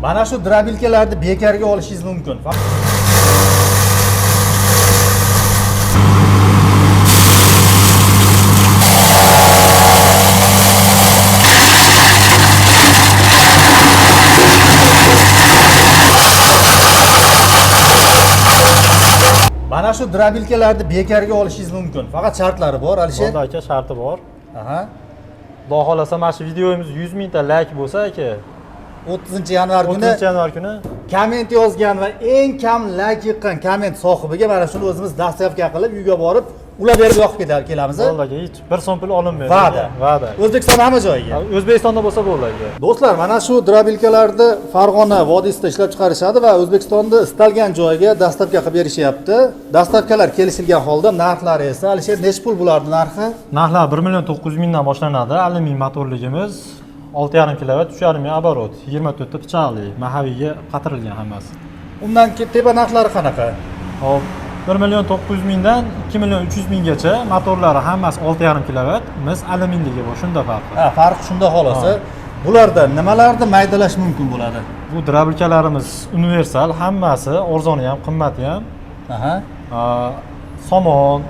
Mana shu drabilkalarni bekarga olishingiz mumkin. Mana shu drabilkalarni bekarga olishingiz mumkin. Faqat shartlari bor, Alisher. Bo'ldi aka, sharti bor. Aha. Xudo xolasa mana shu videomiz 100 mingta like bo'lsa aka, 30-yanvar kuni 30-yanvar kuni komment yozgan va eng kam like yiqqan komment sohibiga mana shuni o'zimiz dastavka qilib uyga borib ulab berib yoqib kelamiz. Bo'ldi aka, hech bir so'm pul olinmaydi. Va'da. O'zbekiston hamma joyiga. O'zbekistonda bo'lsa bo'ldi aka. Do'stlar, mana shu drabilkalarni Farg'ona vodiysida ishlab chiqarishadi va O'zbekistonda istalgan joyga dastavka qilib berishyapti. Dastavkalar kelishilgan holda narxlari esa Alisher necha pul bo'lardi narxi? Narxlar 1 900 mingdan boshlanadi. Alyumin motorligimiz 6,5 kW, 3,5 ming оборот, 24 ta pichoqli, mahaviyga qatirilgan hammasi. Undan tepa narxlari qanaqa? Hop, 1 900 mingdan 2 300 minggacha motorlari hammasi 6,5 kW, biz alyuminligi bor, shunda farqi. Ha, farq shunda xolasa. Bularda nimalarni maydalash mumkin bo'ladi? Bu drabilkalarimiz universal, hammasi arzoni ham, qimmati ham. Aha. Somon,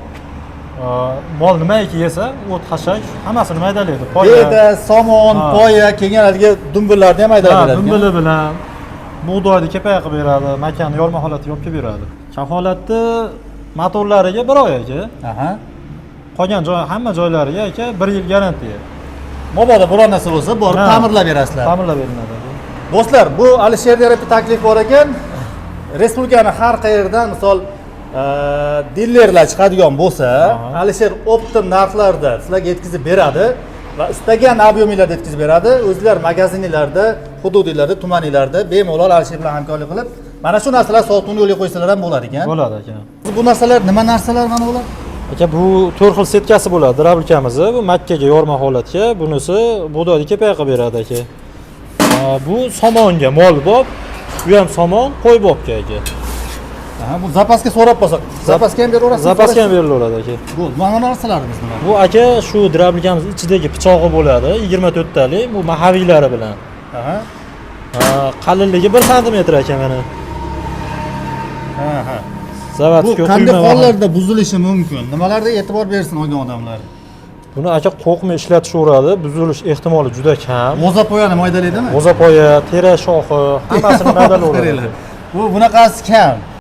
mol nimaiki yesa, o't, xashak hammasini maydalaydi. Beda, somon, poya, kelganlarga dumbillarni ham maydalab beradi. Dumbili bilan bug'doyni kepaya qilib beradi, makonni yorma holatiga olib kelib beradi. Kafolatni motorlariga 1 oy aka. Aha. Qolgan joy hamma joylariga aka 1 yil garantiya. Mabodo biror narsa bo'lsa, borib ta'mirlab berasizlar. Ta'mirlab beriladi. Do'stlar, bu Alisherda bir taklif bor ekan. Respublikani har qayerdan, misol dillerlar chiqadigan bo'lsa, Alisher optim narxlarda sizlarga yetkazib beradi va istagan ob'yemlarda yetkazib beradi. O'zlar magazinlarda, hududlarda, tumanlarda bemalol Alisher bilan hamkorlik qilib, mana shu narsalar sotuvni yo'lga qo'ysalar ham bo'lar ekan. Bo'ladi aka. Bu narsalar nima narsalar mana bular? Aka, bu 4 xil setkasi bo'ladi drabilkamizni. Bu makkaga yorma holatga, bunisi bug'doyni kepaya qilib beradi aka. Bu somonga mol bob, bu ham somon, qo'y bobga aka. Aha, bu zapaska so'rab qolsak, zapaska ham beraverasiz. Zapaska ham berilaveradi aka. Bu mana narsalarimiz nima? Bu aka shu drabilkamiz ichidagi pichog'i bo'ladi, 24 talik, bu mahaviylari bilan. Aha. Qalinligi 1 sm aka mana. Aha. Zavatga bu qanday hollarda buzilishi mumkin? Nimalarga e'tibor bersin olgan odamlar? Buni aka qo'qma ishlatishveradi, buzilish ehtimoli juda kam. G'o'zapoyani maydalaydimi? G'o'zapoya, tera shoxi, hammasini maydalaveradi. Bu bunaqasi kam.